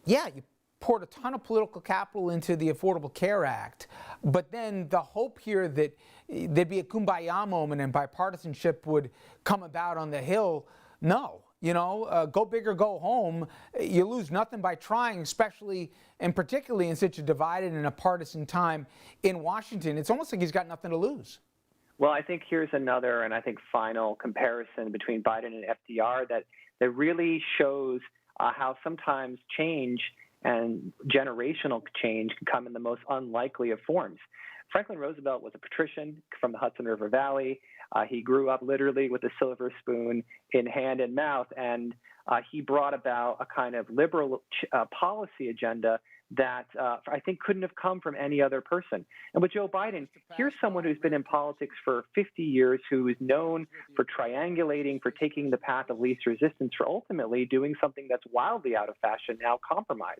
Speaker 4: yeah, you poured a ton of political capital into the Affordable Care Act, but then the hope here that there'd be a kumbaya moment and bipartisanship would come about on the Hill, no. You know, go big or go home. You lose nothing by trying, especially and particularly in such a divided and a partisan time in Washington. It's almost like he's got nothing to lose.
Speaker 22: Well, I think here's another, and I think final comparison between Biden and FDR that really shows how sometimes change and generational change can come in the most unlikely of forms. Franklin Roosevelt was a patrician from the Hudson River Valley. He grew up literally with a silver spoon in hand and mouth, and he brought about a kind of liberal policy agenda that I think couldn't have come from any other person. And with Joe Biden, here's someone who's been in politics for 50 years, who is known for triangulating, for taking the path of least resistance, for ultimately doing something that's wildly out of fashion now, compromise.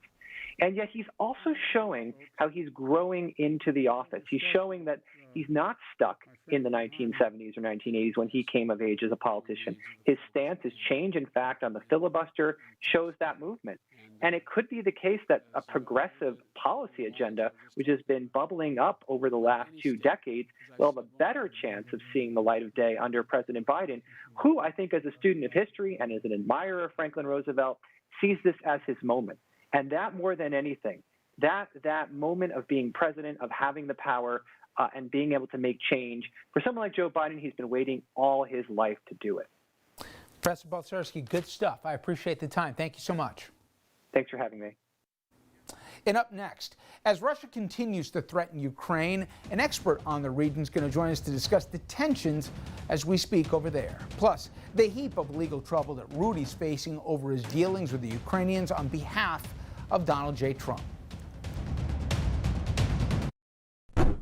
Speaker 22: And yet he's also showing how he's growing into the office. He's showing that he's not stuck in the 1970s or 1980s when he came of age as a politician. His stance has changed, in fact, on the filibuster, shows that movement. And it could be the case that a progressive policy agenda, which has been bubbling up over the last 2 decades, will have a better chance of seeing the light of day under President Biden, who I think as a student of history and as an admirer of Franklin Roosevelt, sees this as his moment. And that more than anything, that moment of being president, of having the power and being able to make change, for someone like Joe Biden, he's been waiting all his life to do it.
Speaker 4: Professor Balcerski, good stuff. I appreciate the time. Thank you so much.
Speaker 22: Thanks for having me.
Speaker 4: And up next, as Russia continues to threaten Ukraine, an expert on the region is going to join us to discuss the tensions as we speak over there. Plus, the heap of legal trouble that Rudy's facing over his dealings with the Ukrainians on behalf of Donald J. Trump.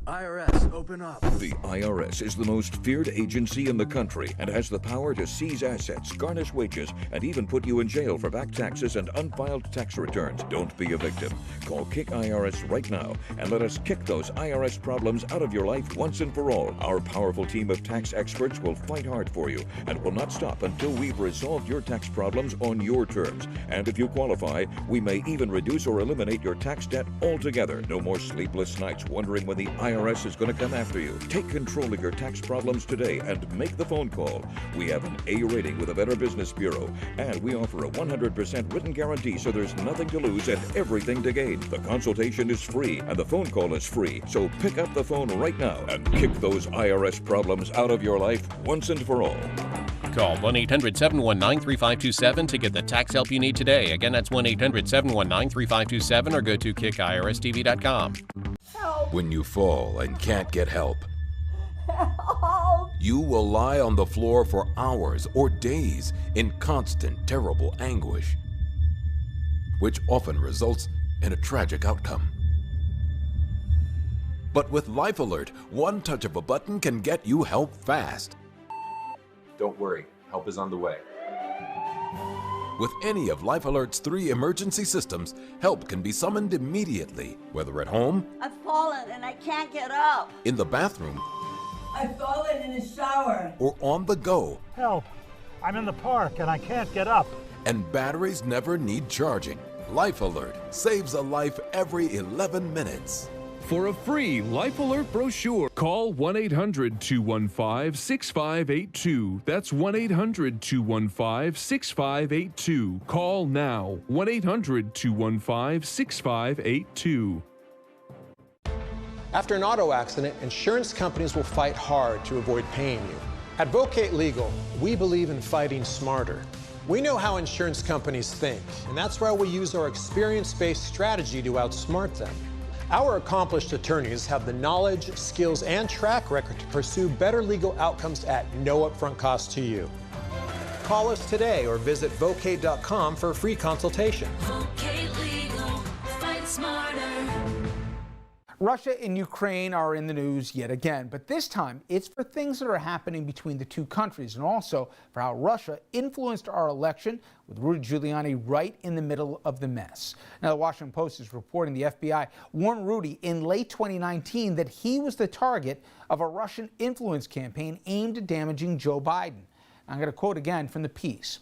Speaker 3: IRS, open up.
Speaker 6: The IRS is the most feared agency in the country and has the power to seize assets, garnish wages, and even put you in jail for back taxes and unfiled tax returns. Don't be a victim. Call Kick IRS right now and let us kick those IRS problems out of your life once and for all. Our powerful team of tax experts will fight hard for you and will not stop until we've resolved your tax problems on your terms. And if you qualify, we may even reduce or eliminate your tax debt altogether. No more sleepless nights wondering when the IRS is going to come after you. Take control of your tax problems today and make the phone call. We have an A rating with a Better Business Bureau, and we offer a 100% written guarantee, so there's nothing to lose and everything to gain. The consultation is free and the phone call is free. So pick up the phone right now and kick those IRS problems out of your life once and for all.
Speaker 2: Call 1-800-719-3527 to get the tax help you need today. Again, that's 1-800-719-3527 or go to kickirstv.com.
Speaker 3: When you fall and can't get help, you will lie on the floor for hours or days in constant, terrible anguish, which often results in a tragic outcome. But with Life Alert, one touch of a button can get you help fast.
Speaker 23: Don't worry, help is on the way.
Speaker 3: With any of Life Alert's 3 emergency systems, help can be summoned immediately, whether at home,
Speaker 24: I've fallen and I can't get up.
Speaker 3: in the bathroom,
Speaker 24: I've fallen in the shower.
Speaker 3: or on the go.
Speaker 25: Help! I'm in the park and I can't get up.
Speaker 3: And batteries never need charging. Life Alert saves a life every 11 minutes.
Speaker 26: For a free Life Alert brochure, call 1-800-215-6582. That's 1-800-215-6582. Call now. 1-800-215-6582.
Speaker 27: After an auto accident, insurance companies will fight hard to avoid paying you. At Vocate Legal, we believe in fighting smarter. We know how insurance companies think, and that's why we use our experience-based strategy to outsmart them. Our accomplished attorneys have the knowledge, skills, and track record to pursue better legal outcomes at no upfront cost to you. Call us today or visit vocate.com for a free consultation.
Speaker 28: Vocate Legal, fight smarter.
Speaker 4: Russia and Ukraine are in the news yet again, but this time it's for things that are happening between the two countries and also for how Russia influenced our election with Rudy Giuliani right in the middle of the mess. Now, the Washington Post is reporting the FBI warned Rudy in late 2019 that he was the target of a Russian influence campaign aimed at damaging Joe Biden. I'm going to quote again from the piece.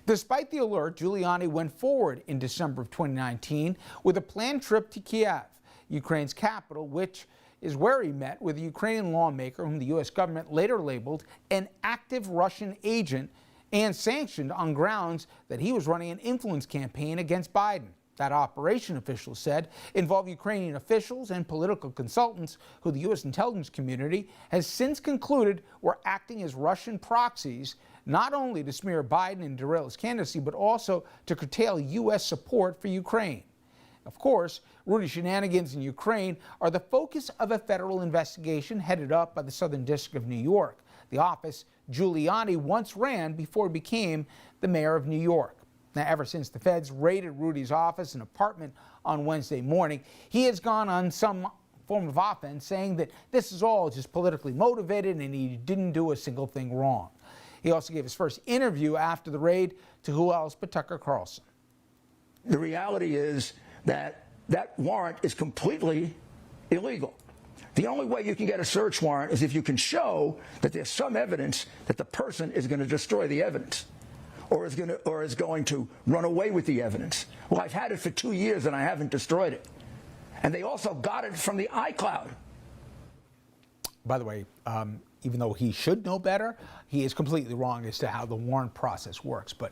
Speaker 4: Despite the alert, Giuliani went forward in December of 2019 with a planned trip to Kiev, Ukraine's capital, which is where he met with a Ukrainian lawmaker whom the U.S. government later labeled an active Russian agent and sanctioned on grounds that he was running an influence campaign against Biden. That operation, officials said, involved Ukrainian officials and political consultants who the U.S. intelligence community has since concluded were acting as Russian proxies, not only to smear Biden and derail his candidacy, but also to curtail U.S. support for Ukraine. Of course, Rudy's shenanigans in Ukraine are the focus of a federal investigation headed up by the Southern District of New York, the office Giuliani once ran before he became the mayor of New York. Now, ever since the feds raided Rudy's office and apartment on Wednesday morning, he has gone on some form of offense, saying that this is all just politically motivated and he didn't do a single thing wrong. He also gave his first interview after the raid to who else but Tucker Carlson.
Speaker 29: The reality is that warrant is completely illegal. The only way you can get a search warrant is if you can show that there's some evidence that the person is going to destroy the evidence or is going to run away with the evidence. Well, I've had it for 2 years and I haven't destroyed it. And they also got it from the iCloud.
Speaker 4: By the way, even though he should know better, he is completely wrong as to how the warrant process works, but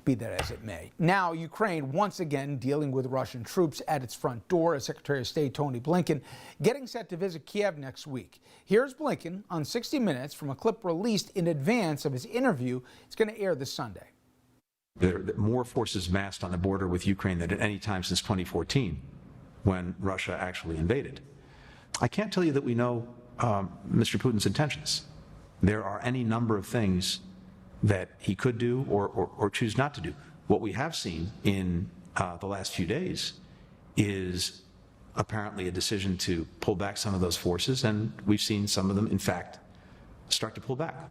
Speaker 4: be that as it may. Now, Ukraine once again dealing with Russian troops at its front door, as Secretary of State Tony Blinken getting set to visit Kiev next week. Here's Blinken on 60 Minutes from a clip released in advance of his interview. It's going to air this Sunday.
Speaker 30: There are more forces massed on the border with Ukraine than at any time since 2014, when Russia actually invaded. I can't tell you that we know Mr. Putin's intentions. There are any number of things that he could do or choose not to do. What we have seen in the last few days is apparently a decision to pull back some of those forces, and we've seen some of them, in fact, start to pull back.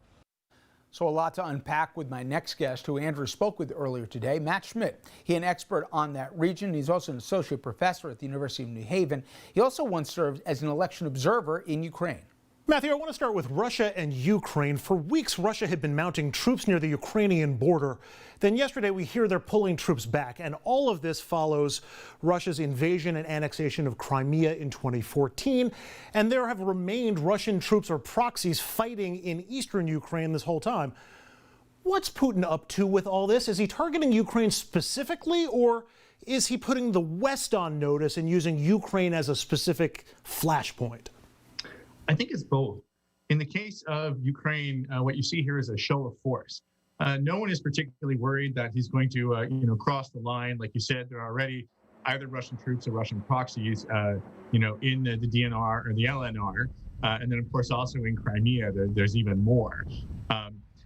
Speaker 4: So a lot to unpack with my next guest, who Andrew spoke with earlier today, Matt Schmidt. He's an expert on that region. He's also an associate professor at the University of New Haven. He also once served as an election observer in Ukraine.
Speaker 5: Matthew, I want to start with Russia and Ukraine. For weeks, Russia had been mounting troops near the Ukrainian border. Then yesterday, we hear they're pulling troops back. And all of this follows Russia's invasion and annexation of Crimea in 2014. And there have remained Russian troops or proxies fighting in eastern Ukraine this whole time. What's Putin up to with all this? Is he targeting Ukraine specifically, or is he putting the West on notice and using Ukraine as a specific flashpoint?
Speaker 31: I think it's both. In the case of Ukraine, what you see here is a show of force.
Speaker 7: No one is particularly worried that he's going to, cross the line. Like you said, there are already either Russian troops or Russian proxies, in the DNR or the LNR. And then, of course, also in Crimea, there's even more.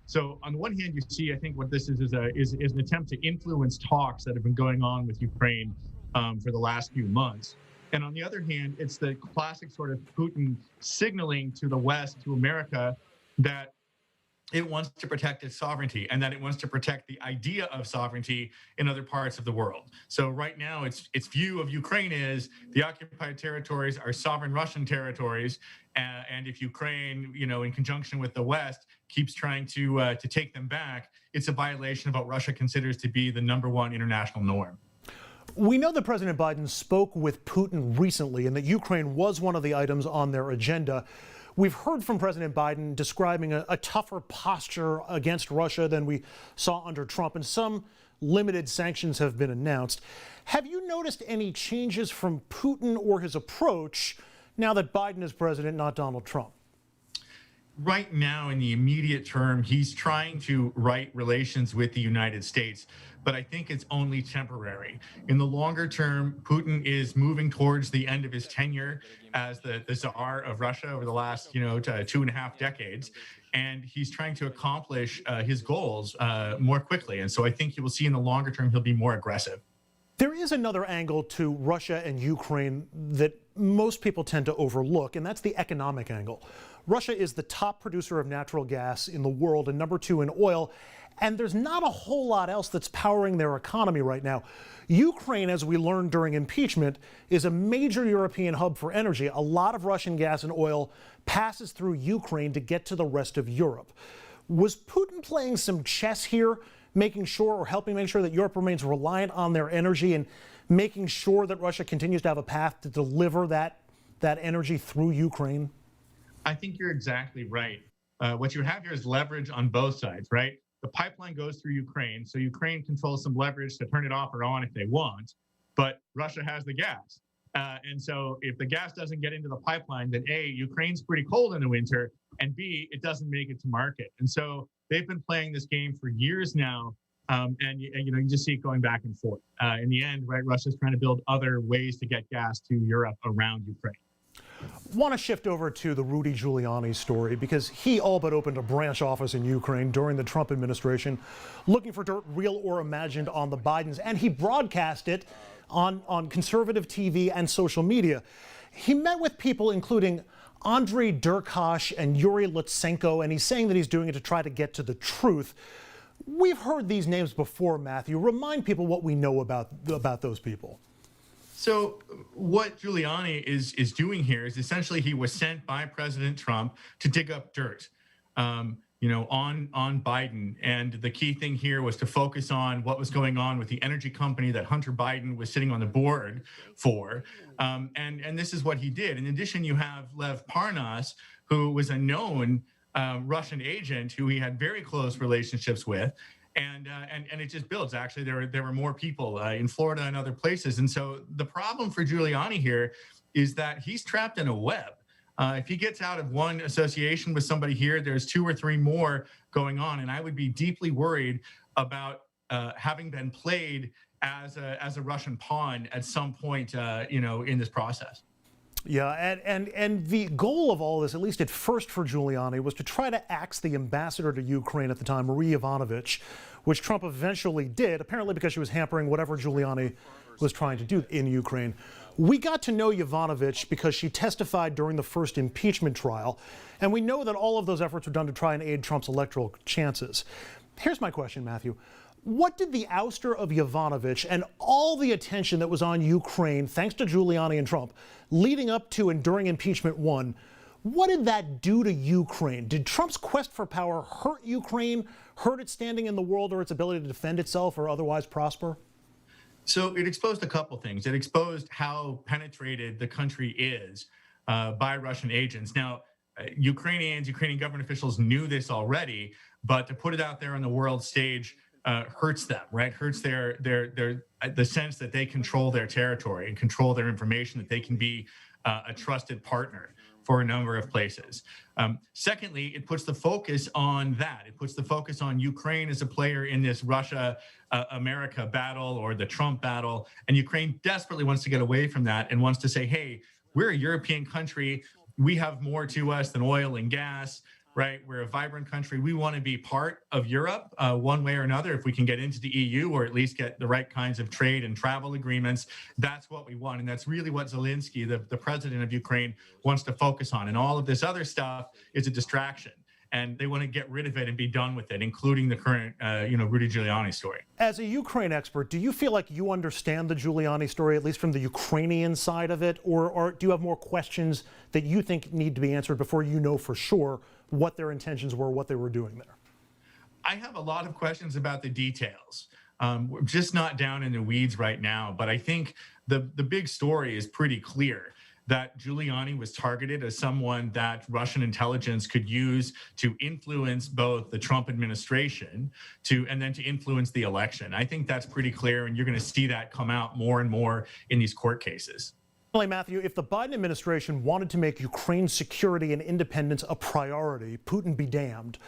Speaker 7: So on the one hand, you see, I think what this is an attempt to influence talks that have been going on with Ukraine for the last few months. And on the other hand, it's the classic sort of Putin signaling to the West, to America, that it wants to protect its sovereignty and that it wants to protect the idea of sovereignty in other parts of the world. So right now, its view of Ukraine is the occupied territories are sovereign Russian territories, and if Ukraine, in conjunction with the West, keeps trying to take them back, it's a violation of what Russia considers to be the #1 international norm.
Speaker 5: We know that President Biden spoke with Putin recently and that Ukraine was one of the items on their agenda. We've heard from President Biden describing a tougher posture against Russia than we saw under Trump, and some limited sanctions have been announced. Have you noticed any changes from Putin or his approach now that Biden is president, not Donald Trump?
Speaker 7: Right now, in the immediate term, he's trying to right relations with the United States, but I think it's only temporary. In the longer term, Putin is moving towards the end of his tenure as the Tsar of Russia over the last, 2.5 decades, and he's trying to accomplish his goals more quickly. And so I think you will see in the longer term he'll be more aggressive.
Speaker 5: There is another angle to Russia and Ukraine that most people tend to overlook, and that's the economic angle. Russia is the top producer of natural gas in the world and #2 in oil, and there's not a whole lot else that's powering their economy right now. Ukraine, as we learned during impeachment, is a major European hub for energy. A lot of Russian gas and oil passes through Ukraine to get to the rest of Europe. Was Putin playing some chess here, making sure or helping make sure that Europe remains reliant on their energy and making sure that Russia continues to have a path to deliver that energy through Ukraine?
Speaker 7: I think you're exactly right. What you have here is leverage on both sides, right? The pipeline goes through Ukraine, so Ukraine controls some leverage to turn it off or on if they want, but Russia has the gas. And so if the gas doesn't get into the pipeline, then A, Ukraine's pretty cold in the winter, and B, it doesn't make it to market. And so they've been playing this game for years now, and you just see it going back and forth. In the end, right, Russia's trying to build other ways to get gas to Europe around Ukraine.
Speaker 5: Want to shift over to the Rudy Giuliani story because he all but opened a branch office in Ukraine during the Trump administration, looking for dirt real or imagined on the Bidens, and he broadcast it on conservative TV and social media. He met with people including Andrei Derkach and Yuri Lutsenko, and he's saying that he's doing it to try to get to the truth. We've heard these names before, Matthew. Remind people what we know about those people.
Speaker 7: So what Giuliani is doing here is essentially he was sent by President Trump to dig up dirt, on Biden. And the key thing here was to focus on what was going on with the energy company that Hunter Biden was sitting on the board for. And this is what he did. In addition, you have Lev Parnas, who was a known Russian agent who he had very close relationships with. And it just builds. Actually, there were more people in Florida and other places. And so the problem for Giuliani here is that he's trapped in a web. If he gets out of one association with somebody here, there's 2 or 3 more going on. And I would be deeply worried about having been played as a Russian pawn at some point, in this process.
Speaker 5: Yeah, and the goal of all this, at least at first for Giuliani, was to try to axe the ambassador to Ukraine at the time, Marie Yovanovitch, which Trump eventually did, apparently because she was hampering whatever Giuliani was trying to do in Ukraine. We got to know Yovanovitch because she testified during the first impeachment trial, and we know that all of those efforts were done to try and aid Trump's electoral chances. Here's my question, Matthew. What did the ouster of Yovanovitch and all the attention that was on Ukraine, thanks to Giuliani and Trump, leading up to and during impeachment 1, what did that do to Ukraine? Did Trump's quest for power hurt Ukraine, hurt its standing in the world or its ability to defend itself or otherwise prosper?
Speaker 7: So it exposed a couple things. It exposed how penetrated the country is by Russian agents. Now, Ukrainian government officials knew this already, but to put it out there on the world stage hurts them, right? Hurts the sense that they control their territory and control their information, that they can be a trusted partner for a number of places. Secondly, it puts the focus on that. It puts the focus on Ukraine as a player in this Russia-America battle or the Trump battle. And Ukraine desperately wants to get away from that and wants to say, hey, we're a European country. We have more to us than oil and gas, right? We're a vibrant country. We want to be part of Europe one way or another. If we can get into the EU or at least get the right kinds of trade and travel agreements, that's what we want. And that's really what Zelensky, the president of Ukraine, wants to focus on. And all of this other stuff is a distraction. And they want to get rid of it and be done with it, including the current, Rudy Giuliani story.
Speaker 5: As a Ukraine expert, do you feel like you understand the Giuliani story, at least from the Ukrainian side of it? Or do you have more questions that you think need to be answered before you know for sure what their intentions were, what they were doing there?
Speaker 7: I have a lot of questions about the details. We're just not down in the weeds right now. But I think the big story is pretty clear, that Giuliani was targeted as someone that Russian intelligence could use to influence both the Trump administration and then to influence the election. I think that's pretty clear, and you're going to see that come out more and more in these court cases.
Speaker 5: Matthew, if the Biden administration wanted to make Ukraine's security and independence a priority, Putin be damned,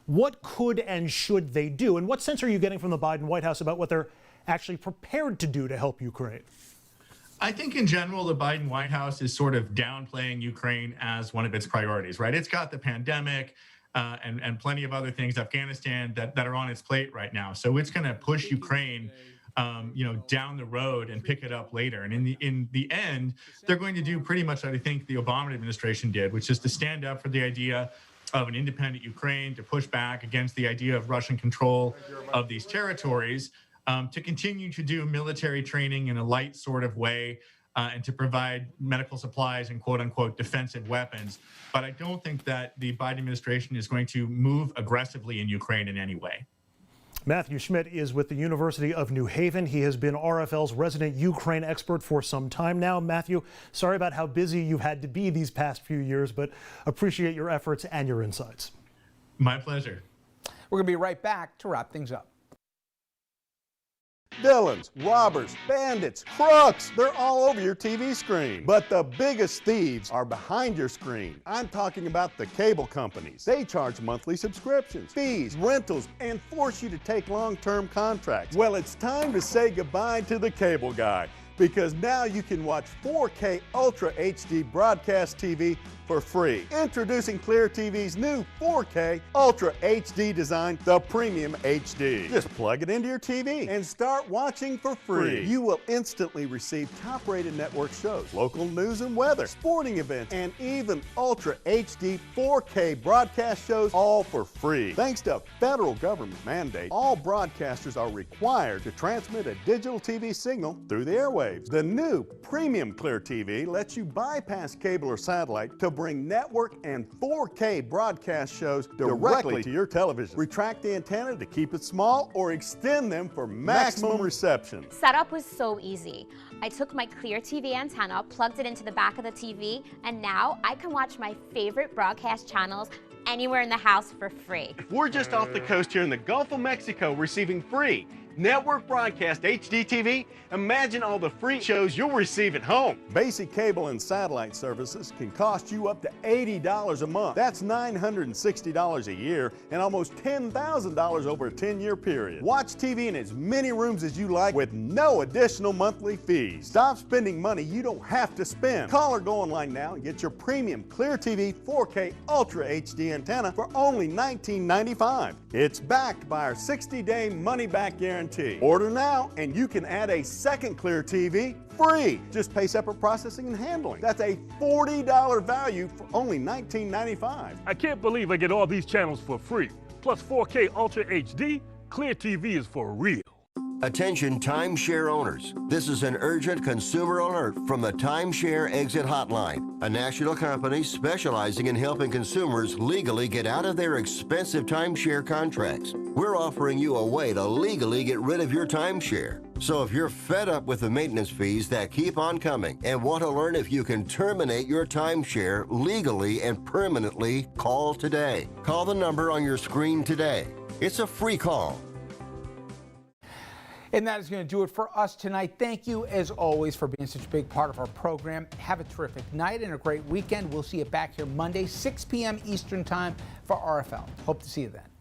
Speaker 5: what could and should they do? And what sense are you getting from the Biden White House about what they're actually prepared to do to help Ukraine?
Speaker 7: I think in general, the Biden White House is sort of downplaying Ukraine as one of its priorities, right? It's got the pandemic and plenty of other things, Afghanistan, that are on its plate right now. So it's going to push Ukraine down the road and pick it up later. And in the end, they're going to do pretty much what I think the Obama administration did, which is to stand up for the idea of an independent Ukraine, to push back against the idea of Russian control of these territories, to continue to do military training in a light sort of way, and to provide medical supplies and quote unquote defensive weapons. But I don't think that the Biden administration is going to move aggressively in Ukraine in any way.
Speaker 5: Matthew Schmidt is with the University of New Haven. He has been RFL's resident Ukraine expert for some time now. Matthew, sorry about how busy you've had to be these past few years, but appreciate your efforts and your insights.
Speaker 7: My pleasure.
Speaker 4: We're going to be right back to wrap things up.
Speaker 8: Villains, robbers, bandits, crooks, they're all over your TV screen. But the biggest thieves are behind your screen. I'm talking about the cable companies. They charge monthly subscriptions, fees, rentals, and force you to take long-term contracts. Well, it's time to say goodbye to the cable guy, because now you can watch 4K Ultra HD broadcast TV for free. Introducing Clear TV's new 4K Ultra HD design, the Premium HD. Just plug it into your TV and start watching for free. You will instantly receive top-rated network shows, local news and weather, sporting events, and even Ultra HD 4K broadcast shows, all for free. Thanks to a federal government mandate, all broadcasters are required to transmit a digital TV signal through the airwaves. The new Premium Clear TV lets you bypass cable or satellite to bring network and 4K broadcast shows directly to your television. Retract the antenna to keep it small or extend them for maximum reception.
Speaker 10: Setup was so easy. I took my Clear TV antenna, plugged it into the back of the TV, and now I can watch my favorite broadcast channels anywhere in the house for free.
Speaker 12: We're just off the coast here in the Gulf of Mexico receiving free network broadcast HD TV. Imagine all the free shows you'll receive at home.
Speaker 8: Basic cable and satellite services can cost you up to $80 a month. That's $960 a year and almost $10,000 over a 10-year period. Watch TV in as many rooms as you like with no additional monthly fees. Stop spending money you don't have to spend. Call or go online now and get your premium Clear TV 4K Ultra HD antenna for only $19.95. It's backed by our 60-day money-back guarantee. Order now and you can add a second Clear TV free. Just pay separate processing and handling. That's a $40 value for only $19.95.
Speaker 13: I can't believe I get all these channels for free. Plus 4K Ultra HD, Clear TV is for real.
Speaker 14: Attention timeshare owners. This is an urgent consumer alert from the Timeshare Exit Hotline, a national company specializing in helping consumers legally get out of their expensive timeshare contracts. We're offering you a way to legally get rid of your timeshare. So if you're fed up with the maintenance fees that keep on coming and want to learn if you can terminate your timeshare legally and permanently, call today. Call the number on your screen today. It's a free call.
Speaker 4: And that is going to do it for us tonight. Thank you, as always, for being such a big part of our program. Have a terrific night and a great weekend. We'll see you back here Monday, 6 p.m. Eastern Time for RFL. Hope to see you then.